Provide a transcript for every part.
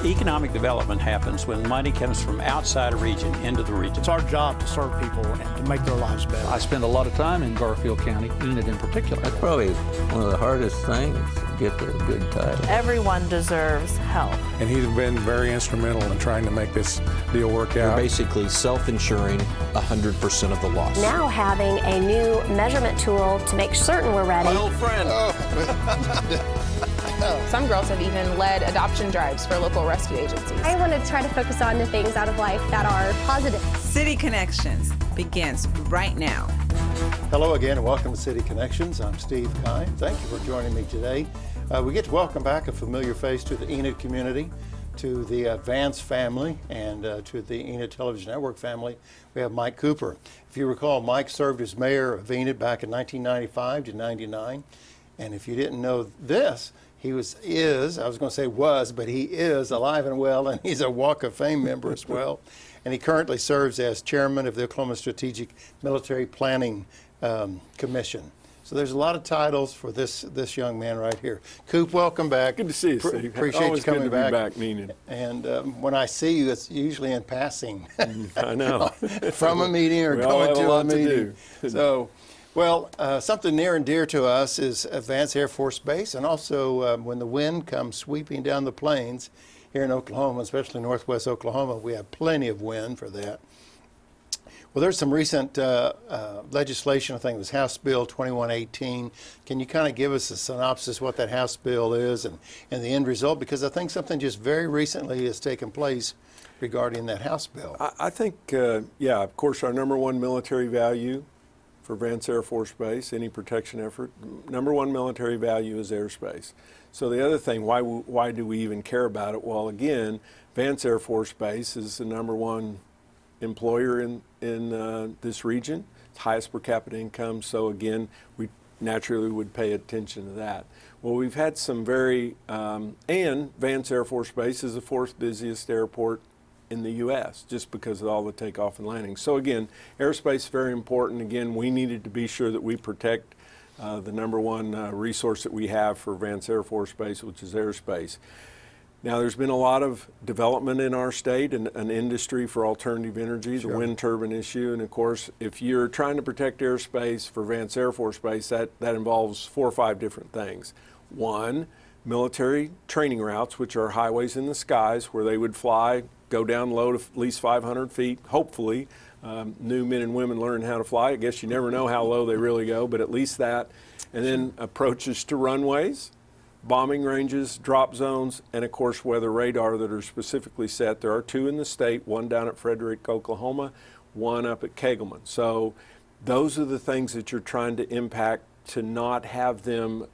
Economic development happens when money comes from outside a region into the region. It's our job to serve people and to make their lives better. I spend a lot of time in Garfield County, Enid in particular. That's probably one of the hardest things, to get the good title. Everyone deserves help. And he's been very instrumental in trying to make this deal work out. You're basically self-insuring 100% of the loss. Now having a new measurement tool to make certain we're ready. My old friend. Some girls have even led adoption drives for local rescue agencies. I want to try to focus on the things out of life that are positive. City Connections begins right now. Hello again and welcome to City Connections. I'm Steve Kime. Thank you for joining me today. We get to welcome back a familiar face to the Enid community, to the Vance family, and to the Enid Television Network family. We have Mike Cooper. If you recall, Mike served as mayor of Enid back in 1995 to 99. And if you didn't know this, he is alive and well, and he's a Walk of Fame member as well. And he currently serves as chairman of the Oklahoma Strategic Military Planning Commission. So there's a lot of titles for this young man right here. Coop, welcome back. Good to see you, Steve. Appreciate Always you coming good to back. Be back, Neenan. And when I see you, it's usually in passing. I know. From a meeting or going to a meeting. So, well, something near and dear to us is Vance Air Force Base, and also when the wind comes sweeping down the plains here in Oklahoma, especially northwest Oklahoma, we have plenty of wind for that. Well, there's some recent legislation. I think it was House Bill 2118. Can you kind of give us a synopsis what that House bill is and the end result? Because I think something just very recently has taken place regarding that House bill. I think, yeah, of course, our number one military value for Vance Air Force Base, any protection effort, number one military value is airspace. So the other thing, why do we even care about it? Well, again, Vance Air Force Base is the number one employer in this region. It's highest per capita income, so again, we naturally would pay attention to that. Well, we've had some and Vance Air Force Base is the fourth busiest airport in the U.S. just because of all the takeoff and landing. So again, airspace is very important. Again, we needed to be sure that we protect the number one resource that we have for Vance Air Force Base, which is airspace. Now, there's been a lot of development in our state and an industry for alternative energy, the wind turbine issue. And of course, if you're trying to protect airspace for Vance Air Force Base, that involves 4 or 5 different things. One, military training routes, which are highways in the skies where they would fly, go down low to at least 500 feet, hopefully. New men and women learn how to fly. I guess you never know how low they really go, but at least that. And then approaches to runways, bombing ranges, drop zones, and of course weather radar that are specifically set. There are 2 in the state, one down at Frederick, Oklahoma, one up at Kegelman. So those are the things that you're trying to impact to not have them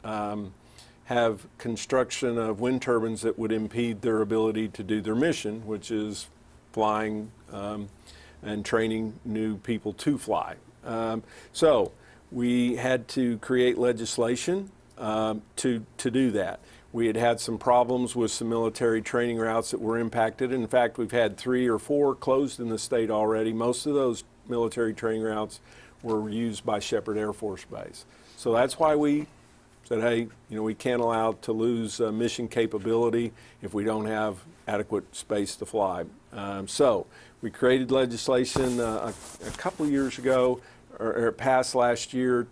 have construction of wind turbines that would impede their ability to do their mission, which is flying and training new people to fly. So we had to create legislation to do that. We had some problems with some military training routes that were impacted. In fact, we've had 3 or 4 closed in the state already. Most of those military training routes were used by Shepherd Air Force Base. So that's why we said, hey, we can't allow to lose mission capability if we don't have adequate space to fly. So we created legislation a couple years ago, or passed last year,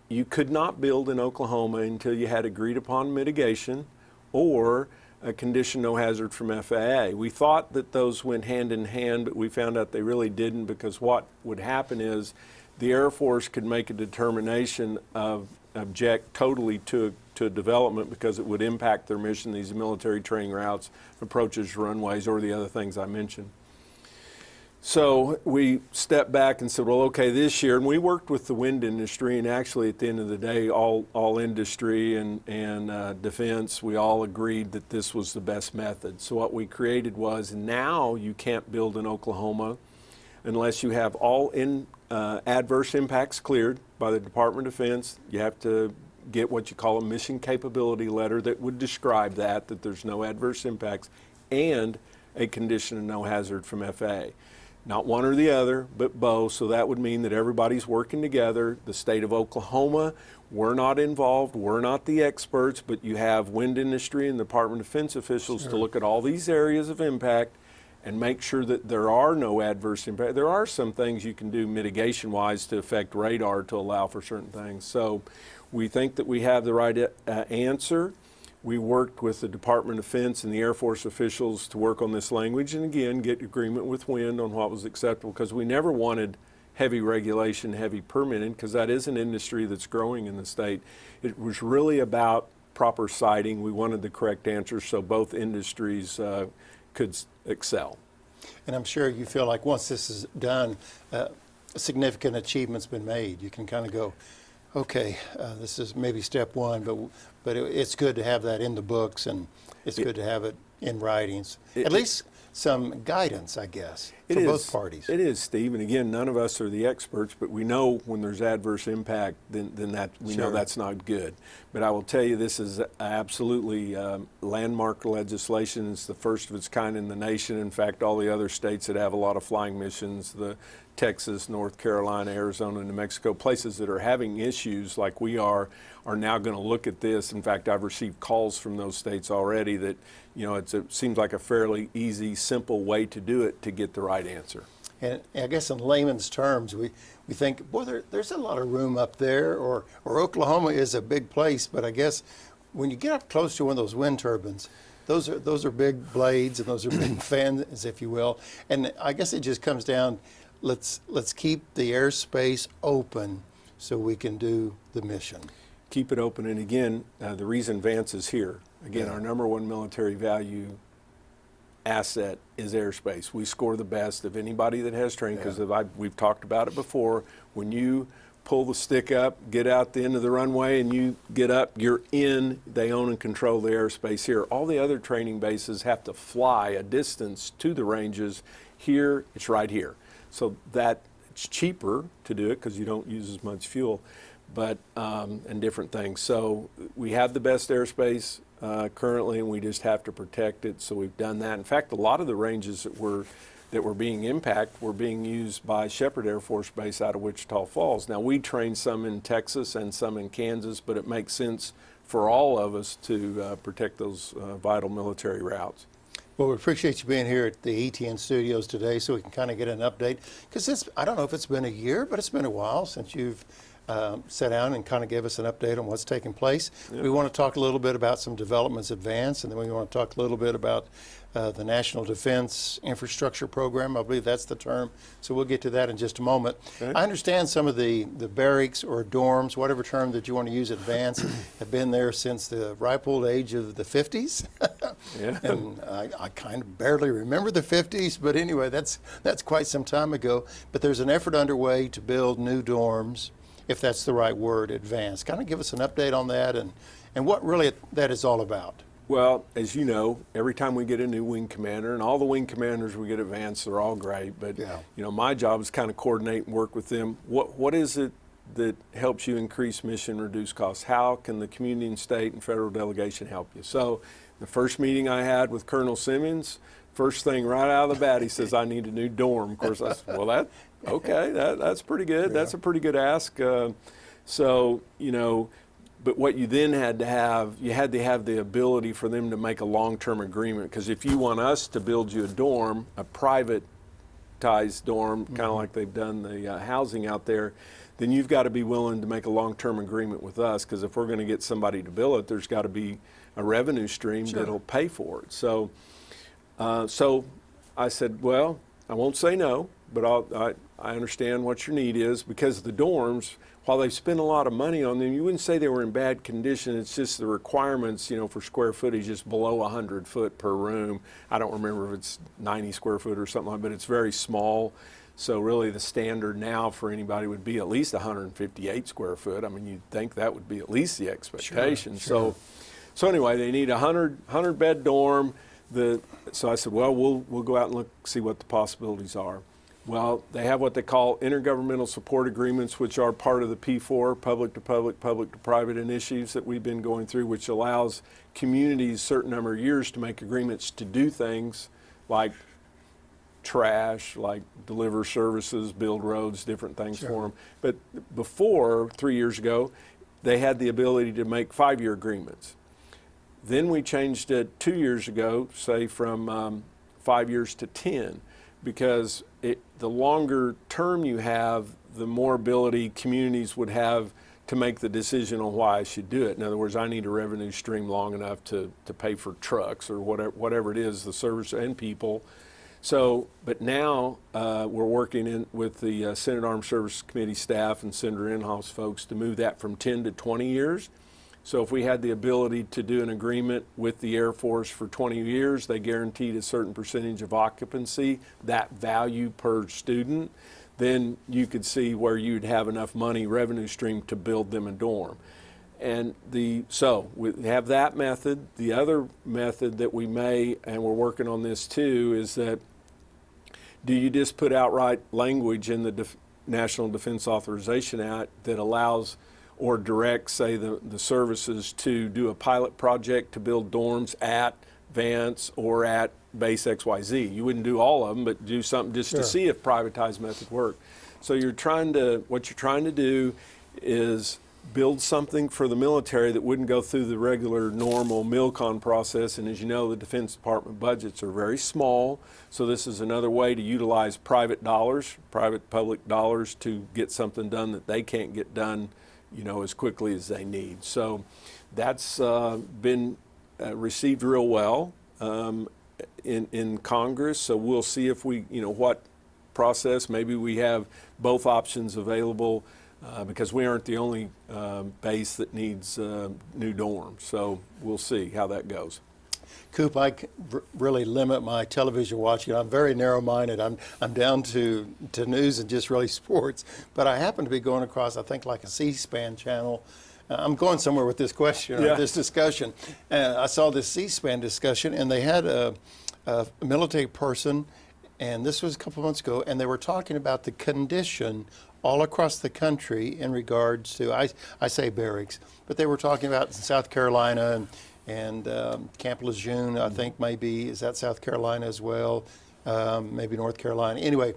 you could not build in Oklahoma until you had agreed upon mitigation or a condition no hazard from FAA. We thought that those went hand in hand, but we found out they really didn't, because what would happen is the Air Force could make a determination of object totally to development because it would impact their mission, these military training routes, approaches, runways, or the other things I mentioned. So we stepped back and said, well, okay, this year, and we worked with the wind industry, and actually at the end of the day, all industry and defense, we all agreed that this was the best method. So what we created was, now you can't build in Oklahoma unless you have all adverse impacts cleared by the Department of Defense. You have to get what you call a mission capability letter that would describe that there's no adverse impacts, and a condition of no hazard from FAA. not one or the other, but both. So that would mean that everybody's working together. The state of Oklahoma, we're not involved, we're not the experts, but you have wind industry and Department of Defense officials to look at all these areas of impact and make sure that there are no adverse impact. There are some things you can do mitigation-wise to affect radar to allow for certain things. So we think that we have the right answer. We worked with the Department of Defense and the Air Force officials to work on this language and again get agreement with wind on what was acceptable, because we never wanted heavy regulation, heavy permitting, because that is an industry that's growing in the state. It was really about proper siting. We wanted the correct answers so both industries could excel. And I'm sure you feel like once this is done, significant achievement's been made. You can kind of go, okay, this is maybe step one, but it's good to have that in the books, and it's good to have it in writings. At least some guidance, I guess, for both parties. It is, Steve. And again, none of us are the experts, but we know when there's adverse impact, then that we know that's not good. But I will tell you, this is absolutely landmark legislation. It's the first of its kind in the nation. In fact, all the other states that have a lot of flying missions, the Texas, North Carolina, Arizona, New Mexico, places that are having issues like we are now going to look at this. In fact, I've received calls from those states already that, you know, it seems like a fairly easy, simple way to do it to get the right answer. And I guess in layman's terms, we think, boy, there's a lot of room up there, or Oklahoma is a big place, but I guess when you get up close to one of those wind turbines, those are big blades and those are big fans, if you will. And I guess it just comes down, let's keep the airspace open so we can do the mission. Keep it open, and again, the reason Vance is here, again, our number one military value asset is airspace. We score the best of anybody that has training, because we've talked about it before. When you pull the stick up, get out the end of the runway, and you get up, you're in. They own and control the airspace here. All the other training bases have to fly a distance to the ranges. Here, it's right here. So that it's cheaper to do it because you don't use as much fuel, but and different things. So we have the best airspace currently, and we just have to protect it. So we've done that. In fact, a lot of the ranges that were being impacted were being used by Shepherd Air Force Base out of Wichita Falls. Now, we train some in Texas and some in Kansas, but it makes sense for all of us to protect those vital military routes. Well, we appreciate you being here at the ETN studios today so we can kind of get an update. Because I don't know if it's been a year, but it's been a while since you've sat down and kind of gave us an update on what's taking place. Yeah. We want to talk a little bit about some developments advanced, and then we want to talk a little bit about the National Defense Infrastructure Program. I believe that's the term. So we'll get to that in just a moment. Okay. I understand some of the barracks or dorms, whatever term that you want to use, advanced, have been there since the ripe old age of the 50s. Yeah. And I kind of barely remember the 50s, but anyway, that's quite some time ago. But there's an effort underway to build new dorms, if that's the right word, advanced. Kind of give us an update on that and what really that is all about. Well, as you know, every time we get a new wing commander, and all the wing commanders we get advanced, they're all great, but you know, my job is kind of coordinate and work with them. What is it that helps you increase mission, reduce costs? How can the community and state and federal delegation help you? So the first meeting I had with Colonel Simmons, first thing right out of the bat, he says, I need a new dorm. Of course, I said, well, that's pretty good. Yeah. That's a pretty good ask. So, you know, but what you then had to have, you had to have the ability for them to make a long-term agreement. Because if you want us to build you a dorm, a privatized dorm, kind of like they've done the housing out there, then you've got to be willing to make a long-term agreement with us. Because if we're going to get somebody to build it, there's got to be a revenue stream that'll pay for it. So, so I said, well, I won't say no, but I understand what your need is, because the dorms, while they've spent a lot of money on them, you wouldn't say they were in bad condition. It's just the requirements, you know, for square footage is below 100 foot per room. I don't remember if it's 90 square foot or something like that, but it's very small. So really the standard now for anybody would be at least 158 square foot. I mean, you'd think that would be at least the expectation. Sure. So anyway, they need a 100 bed dorm. So I said, well, we'll go out and see what the possibilities are. Well, they have what they call intergovernmental support agreements, which are part of the P4, public to public, public to private initiatives that we've been going through, which allows communities a certain number of years to make agreements to do things like trash, like deliver services, build roads, different things for them. But before, 3 years ago, they had the ability to make 5-year agreements. Then we changed it 2 years ago, say from 5 years to 10, because the longer term you have, the more ability communities would have to make the decision on why I should do it. In other words, I need a revenue stream long enough to pay for trucks or whatever it is, the service and people. So, but now we're working with the Senate Armed Services Committee staff and Senator Inhofe folks to move that from 10 to 20 years. So if we had the ability to do an agreement with the Air Force for 20 years, they guaranteed a certain percentage of occupancy, that value per student, then you could see where you'd have enough money revenue stream to build them a dorm. And so we have that method. The other method that we may, and we're working on this too, is that do you just put outright language in the National Defense Authorization Act that allows or directs, say, the services to do a pilot project to build dorms at Vance or at base XYZ? You wouldn't do all of them, but do something just to see if privatized method work. So what you're trying to do is build something for the military that wouldn't go through the regular normal MILCON process. And as you know, the Defense Department budgets are very small. So this is another way to utilize private public dollars to get something done that they can't get done, as quickly as they need. So that's been received real well in Congress. So we'll see if we, what process, maybe we have both options available. Because we aren't the only base that needs new dorms. So we'll see how that goes. Coop, I really limit my television watching. I'm very narrow-minded. I'm down to news and just really sports. But I happen to be going across, I think, like a C-SPAN channel. I'm going somewhere with this question or this discussion. I saw this C-SPAN discussion, and they had a military person, and this was a couple months ago, and they were talking about the condition all across the country in regards to, I say barracks, but they were talking about South Carolina and Camp Lejeune, I think maybe, is that South Carolina as well? Maybe North Carolina. Anyway,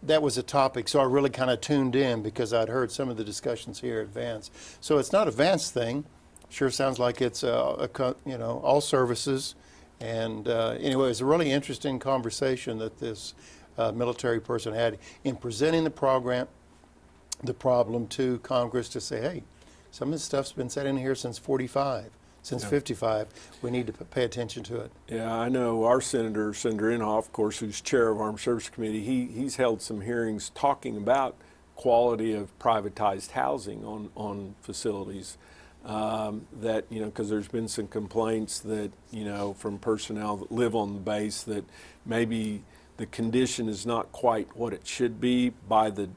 that was a topic, so I really kind of tuned in because I'd heard some of the discussions here at Vance. So it's not a Vance thing. Sure sounds like it's all services. And anyway, it was a really interesting conversation that this military person had in presenting the problem to Congress to say, hey, some of this stuff's been set in here since 55. We need to pay attention to it. Yeah, I know our Senator Inhofe, of course, who's chair of Armed Services Committee, he's held some hearings talking about quality of privatized housing on facilities. That, because there's been some complaints that, from personnel that live on the base that maybe the condition is not quite what it should be by the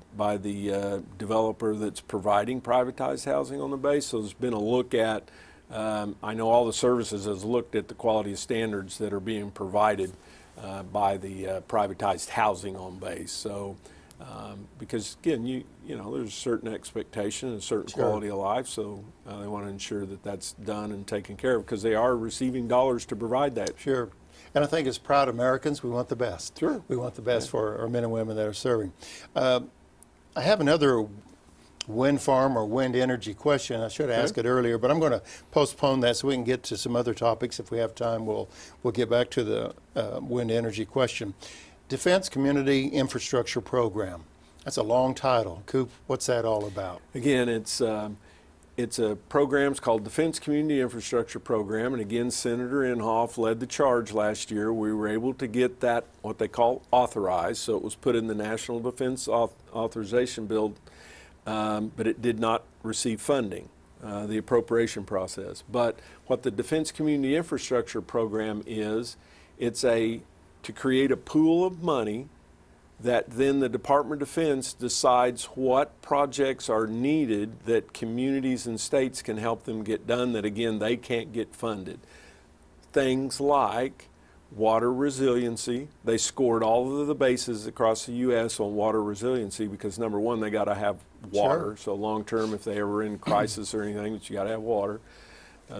developer that's providing privatized housing on the base. So there's been a look at, I know all the services has looked at the quality of standards that are being provided by the privatized housing on base. So because again, there's a certain expectation and a certain quality of life, so they want to ensure that that's done and taken care of because they are receiving dollars to provide that. Sure. And I think as proud Americans, we want the best. Sure. We want the best for our men and women that are serving. I have another wind farm or wind energy question. I should have asked it earlier, but I'm going to postpone that so we can get to some other topics. If we have time, we'll get back to the wind energy question. Defense Community Infrastructure Program. That's a long title. Coop, what's that all about? Again, it's a program called Defense Community Infrastructure Program, and again, Senator Inhofe led the charge last year. We were able to get that, what they call authorized, so it was put in the National Defense Authorization Bill, but it did not receive funding, the appropriation process. But what the Defense Community Infrastructure Program is, it's to create a pool of money that then the Department of Defense decides what projects are needed that communities and states can help them get done that, again, they can't get funded. Things like water resiliency. They scored all of the bases across the U.S. on water resiliency because, number one, they got to have water. So long term, if they ever in crisis or anything, but you got to have water.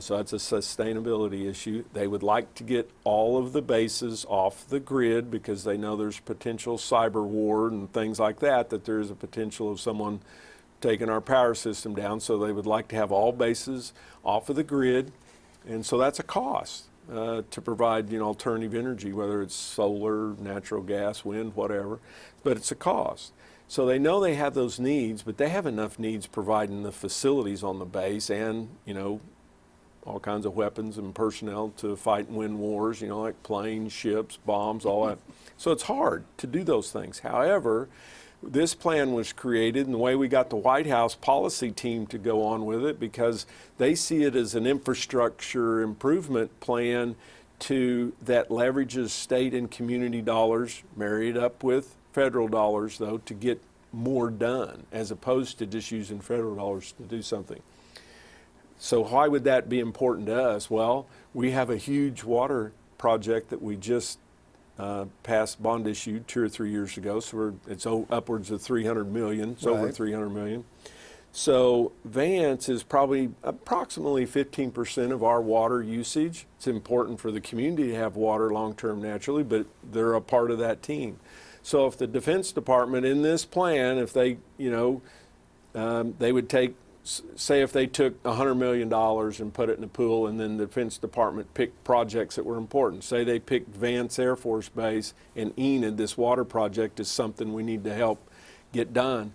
So that's a sustainability issue. They would like to get all of the bases off the grid because they know there's potential cyber war and things like that, that there's a potential of someone taking our power system down. So they would like to have all bases off of the grid. And so that's a cost to provide, alternative energy, whether it's solar, natural gas, wind, whatever, but it's a cost. So they know they have those needs, but they have enough needs providing the facilities on the base and, all kinds of weapons and personnel to fight and win wars, like planes, ships, bombs, all that. So it's hard to do those things. However, this plan was created, and the way we got the White House policy team to go on with it, because they see it as an infrastructure improvement plan that leverages state and community dollars, married up with federal dollars, though, to get more done, as opposed to just using federal dollars to do something. So why would that be important to us? Well, we have a huge water project that we just passed bond issue 2 or 3 years ago. So it's upwards of $300 million. It's over $300 million. So Vance is probably approximately 15% of our water usage. It's important for the community to have water long-term naturally, but they're a part of that team. So if the Defense Department in this plan, if they, they would take, say if they took $100 million and put it in a pool, and then the Defense Department picked projects that were important. Say they picked Vance Air Force Base and Enid, this water project is something we need to help get done.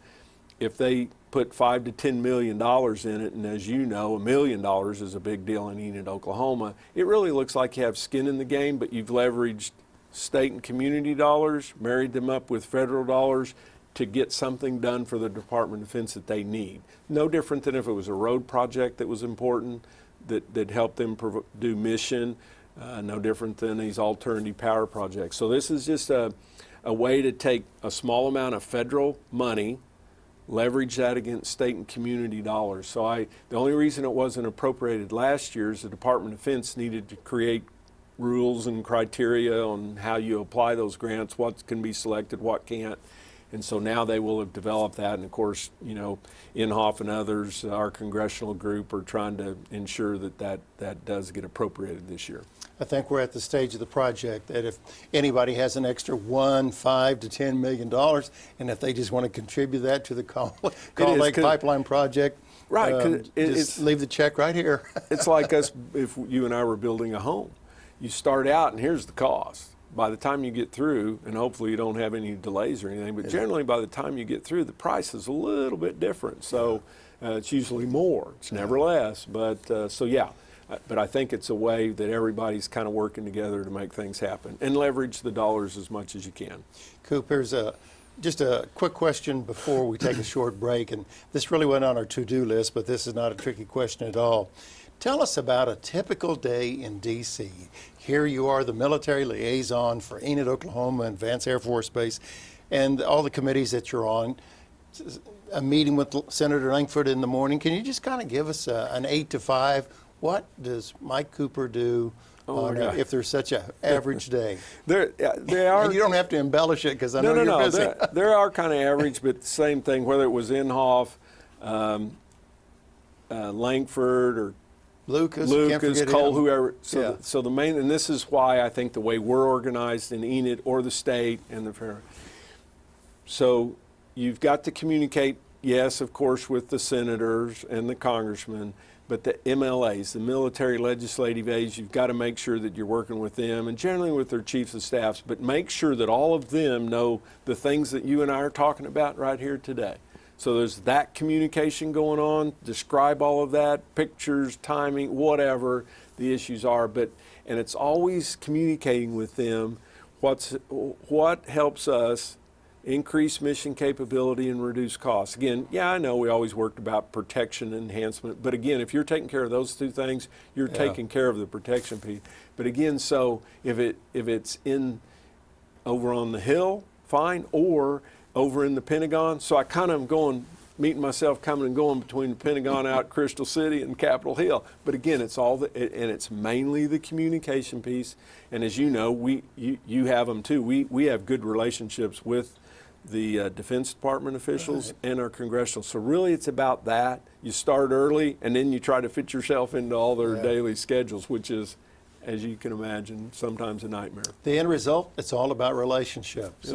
If they put $5 to $10 million in it, and as you know, $1 million is a big deal in Enid, Oklahoma, it really looks like you have skin in the game, but you've leveraged state and community dollars, married them up with federal dollars, to get something done for the Department of Defense that they need. No different than if it was a road project that was important, that helped them do mission, no different than these alternative power projects. So this is just a way to take a small amount of federal money, leverage that against state and community dollars. So the only reason it wasn't appropriated last year is the Department of Defense needed to create rules and criteria on how you apply those grants, what can be selected, what can't. And so now they will have developed that. And of course, Inhofe and others, our congressional group, are trying to ensure that does get appropriated this year. I think we're at the stage of the project that if anybody has an extra $5 to $10 million, and if they just want to contribute that to the Coal Lake Pipeline project, right? Just leave the check right here. It's like us if you and I were building a home. You start out, and here's the cost. By the time you get through, and hopefully you don't have any delays or anything, but generally by the time you get through, the price is a little bit different. So it's usually more. It's never less. But but I think it's a way that everybody's kind of working together to make things happen and leverage the dollars as much as you can. Coop, here's just a quick question before we take a short break. And this really went on our to-do list, but this is not a tricky question at all. Tell us about a typical day in D.C. Here you are, the military liaison for Enid, Oklahoma, and Vance Air Force Base, and all the committees that you're on. A meeting with Senator Langford in the morning. Can you just kind of give us an 8 to 5? What does Mike Cooper do if there's such an average day? They are. And you don't have to embellish it because I know you're busy. They are kind of average, but the same thing, whether it was Inhofe, Langford, or Lucas, Cole, whoever. So the main, and this is why I think the way we're organized in Enid or the state and the fair. So you've got to communicate, yes, of course, with the senators and the congressmen, but the MLAs, the military legislative aides, you've got to make sure that you're working with them and generally with their chiefs of staffs, but make sure that all of them know the things that you and I are talking about right here today. So there's that communication going on, describe all of that, pictures, timing, whatever the issues are, and it's always communicating with them what helps us increase mission capability and reduce costs. Again, I know we always worked about protection enhancement, but again, if you're taking care of those two things, you're taking care of the protection piece. But again, so if it's over on the Hill, fine, or over in the Pentagon. So I kind of am meeting myself coming and going between the Pentagon out Crystal City and Capitol Hill. But again, it's and it's mainly the communication piece. And as you know, you have them too. We have good relationships with the Defense Department officials, and our congressional. So really it's about that. You start early, and then you try to fit yourself into all their daily schedules, which is, as you can imagine, sometimes a nightmare. The end result, it's all about relationships.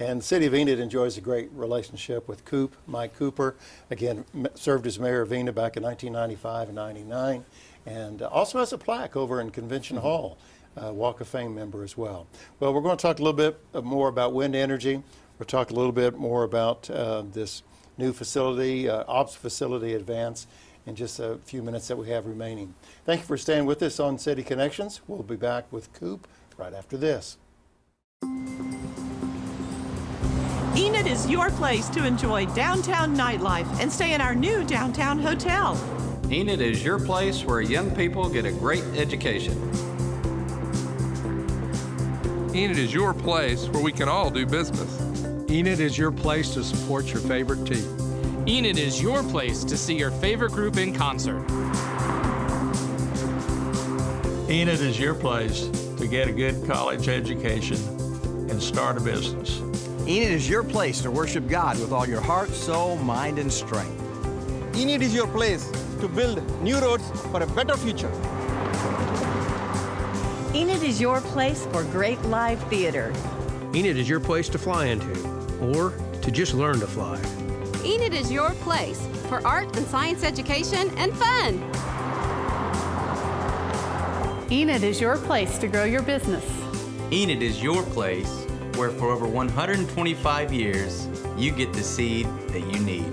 And the City of Enid enjoys a great relationship with Coop, Mike Cooper. Again, served as mayor of Enid back in 1995 and 99, and also has a plaque over in Convention Hall, Walk of Fame member as well. Well, we're going to talk a little bit more about wind energy. We'll talk a little bit more about this new facility, ops facility advance, in just a few minutes that we have remaining. Thank you for staying with us on City Connections. We'll be back with Coop right after this. Enid is your place to enjoy downtown nightlife and stay in our new downtown hotel. Enid is your place where young people get a great education. Enid is your place where we can all do business. Enid is your place to support your favorite team. Enid is your place to see your favorite group in concert. Enid is your place to get a good college education and start a business. Enid is your place to worship God with all your heart, soul, mind, and strength. Enid is your place to build new roads for a better future. Enid is your place for great live theater. Enid is your place to fly into, or to just learn to fly. Enid is your place for art and science education and fun. Enid is your place to grow your business. Enid is your place where for over 125 years, you get the seed that you need.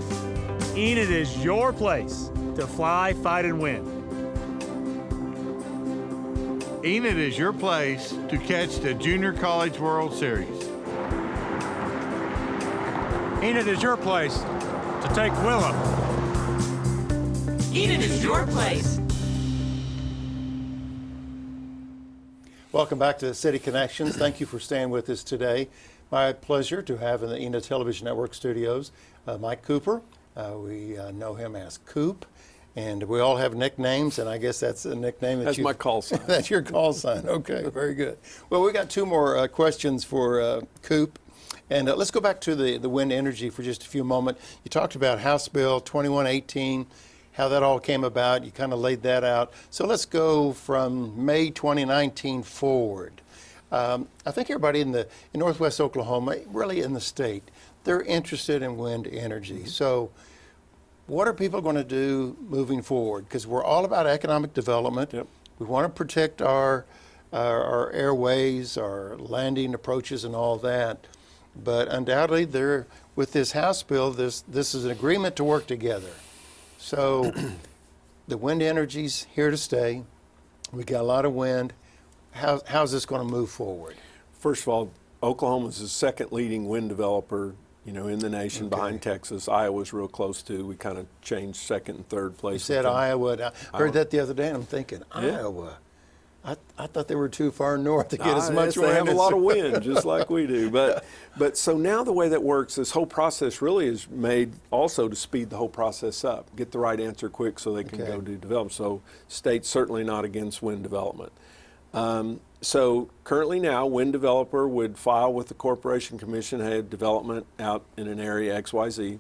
Enid is your place to fly, fight, and win. Enid is your place to catch the Junior College World Series. Enid is your place to take Willow. Enid is your place. Welcome back to City Connections. Thank you for staying with us today. My pleasure to have in the Enid Television Network studios Mike Cooper. We know him as Coop, and we all have nicknames, and I guess that's a nickname that That's my call sign. That's your call sign. Okay, very good. Well, we got two more questions for Coop. And let's go back to the wind energy for just a few moments. You talked about House Bill 2118, how that all came about. You kind of laid that out. So let's go from May 2019 forward. I think everybody in Northwest Oklahoma, really in the state, they're interested in wind energy. Mm-hmm. So what are people going to do moving forward? Because we're all about economic development. Yep. We want to protect our airways, our landing approaches and all that. But undoubtedly, with this House bill, this is an agreement to work together. So the wind energy's here to stay. We got a lot of wind. How's this going to move forward? First of all, Oklahoma's the second leading wind developer, in the nation, behind Texas. Iowa's real close too. We kind of changed second and third place. You said Iowa. I heard that the other day, and I'm thinking, Iowa. I thought they were too far north to get as much wind. They have a lot of wind, just like we do. But so now the way that works, this whole process really is made also to speed the whole process up, get the right answer quick so they can go do development. So state's certainly not against wind development. So currently now, wind developer would file with the Corporation Commission, had development out in an area XYZ.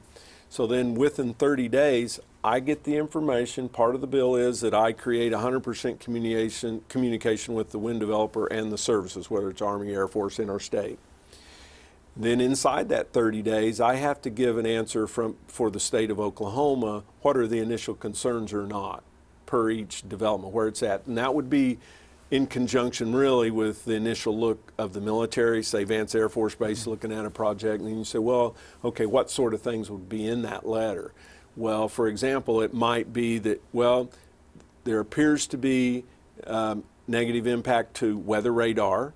So then within 30 days, I get the information. Part of the bill is that I create 100% communication with the wind developer and the services, whether it's Army, Air Force, in our state. Then inside that 30 days, I have to give an answer for the state of Oklahoma, what are the initial concerns or not per each development, where it's at. And that would be in conjunction really with the initial look of the military, say Vance Air Force Base looking at a project, and then you say, well, okay, what sort of things would be in that letter? Well, for example, it might be that, well, there appears to be negative impact to weather radar,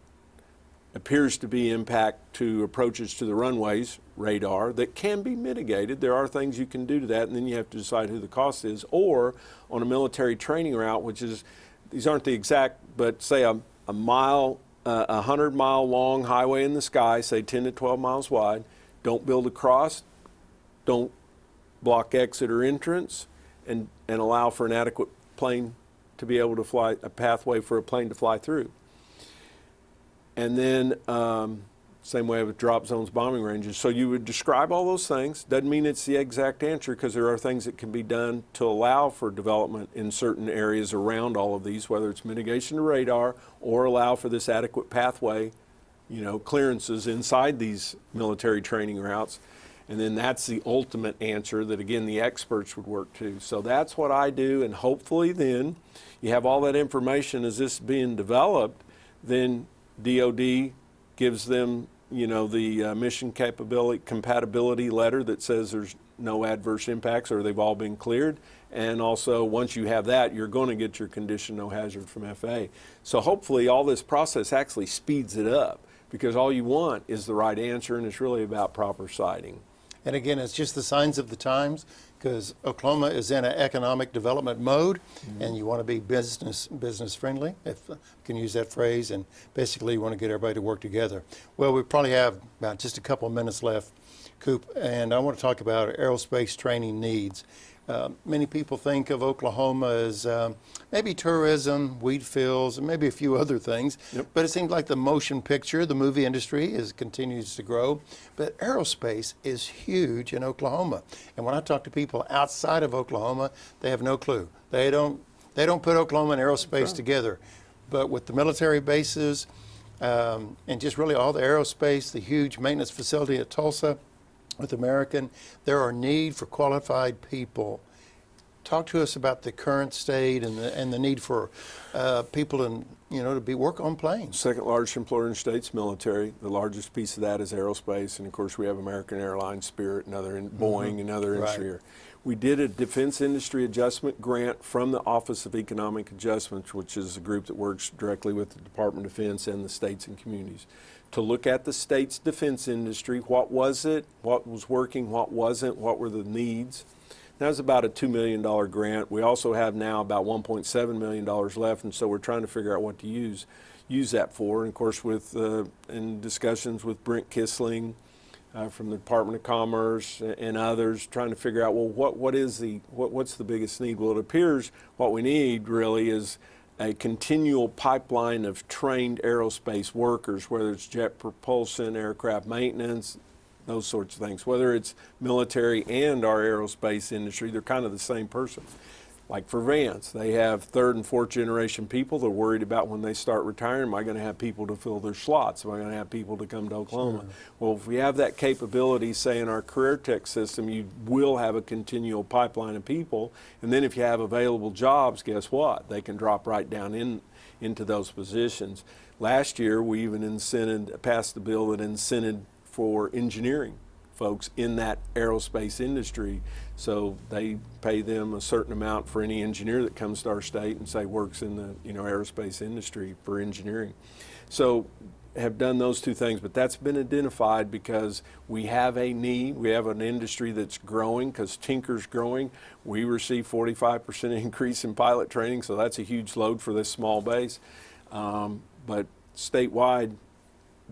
appears to be impact to approaches to the runways radar that can be mitigated. There are things you can do to that, and then you have to decide who the cost is. Or on a military training route, which is, these aren't the exact, but say a 100-mile long highway in the sky, say 10 to 12 miles wide, don't build across, don't block exit or entrance, and allow for an adequate plane to be able to fly, a pathway for a plane to fly through. And then Same way with drop zones, bombing ranges. So you would describe all those things. Doesn't mean it's the exact answer, because there are things that can be done to allow for development in certain areas around all of these, whether it's mitigation to radar or allow for this adequate pathway, clearances inside these military training routes. And then that's the ultimate answer that, again, the experts would work to. So that's what I do, and hopefully then you have all that information as this is being developed, then DOD gives them the mission compatibility letter that says there's no adverse impacts or they've all been cleared. And also, once you have that, you're going to get your condition no hazard from FAA. So hopefully all this process actually speeds it up, because all you want is the right answer, and it's really about proper siting. And again, it's just the signs of the times, because Oklahoma is in an economic development mode, and you want to be business friendly, if I can use that phrase, and basically you want to get everybody to work together. Well, we probably have about just a couple of minutes left, Coop, and I want to talk about aerospace training needs. Many people think of Oklahoma as maybe tourism, wheat fields, and maybe a few other things. Yep. But it seems like the motion picture, the movie industry continues to grow. But aerospace is huge in Oklahoma. And when I talk to people outside of Oklahoma, they have no clue. They don't put Oklahoma and aerospace together. But with the military bases and just really all the aerospace, the huge maintenance facility at Tulsa, with American, there are need for qualified people. Talk to us about the current state and the need for people to work on planes. Second largest employer in the state's military. The largest piece of that is aerospace, and of course we have American Airlines, Spirit, and other Boeing and other industry here. We did a Defense Industry Adjustment grant from the Office of Economic Adjustment, which is a group that works directly with the Department of Defense and the states and communities, to look at the state's defense industry. What was it? What was working? What wasn't? What were the needs? That was about a $2 million grant. We also have now about $1.7 million left, and so we're trying to figure out what to use that for. And of course, in discussions with Brent Kissling from the Department of Commerce and others, trying to figure out, well, what's the biggest need? Well, it appears what we need really is a continual pipeline of trained aerospace workers, whether it's jet propulsion, aircraft maintenance, those sorts of things. Whether it's military and our aerospace industry, they're kind of the same person. Like for Vance, they have third and fourth generation people. They're worried about when they start retiring, am I going to have people to fill their slots? Am I going to have people to come to Oklahoma? Sure. Well, if we have that capability, say in our career tech system, you will have a continual pipeline of people. And then if you have available jobs, guess what? They can drop right down into those positions. Last year, we even passed the bill that incented for engineering folks in that aerospace industry, so they pay them a certain amount for any engineer that comes to our state and say works in the aerospace industry for engineering. So have done those two things, but that's been identified because we have a need. We have an industry that's growing because Tinker's growing. We receive 45% increase in pilot training, so that's a huge load for this small base. But statewide,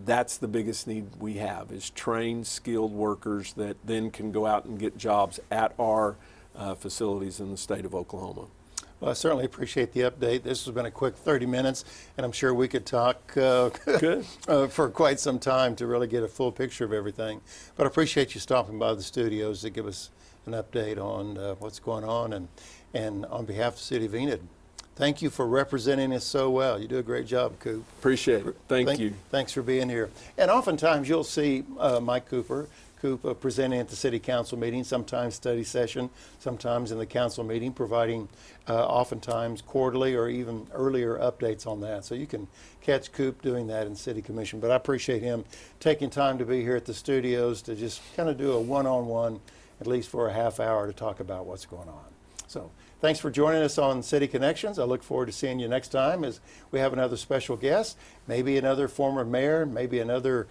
that's the biggest need we have, is trained, skilled workers that then can go out and get jobs at our facilities in the state of Oklahoma. Well, I certainly appreciate the update. This has been a quick 30 minutes, and I'm sure we could talk for quite some time to really get a full picture of everything. But I appreciate you stopping by the studios to give us an update on what's going on, and on behalf of the City of Enid, thank you for representing us so well. You do a great job, Coop. Appreciate it. Thank you. Thanks for being here. And oftentimes you'll see Mike Coop presenting at the City Council meeting, sometimes study session, sometimes in the council meeting, providing oftentimes quarterly or even earlier updates on that. So you can catch Coop doing that in City Commission. But I appreciate him taking time to be here at the studios to just kind of do a one-on-one, at least for a half hour, to talk about what's going on. So thanks for joining us on City Connections. I look forward to seeing you next time as we have another special guest, maybe another former mayor, maybe another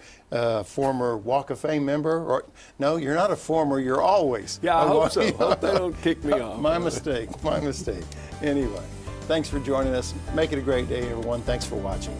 former Walk of Fame member. Or no, you're not a former, you're always. Yeah, I hope so. Hope they don't kick me off. My mistake. Anyway, thanks for joining us. Make it a great day, everyone. Thanks for watching.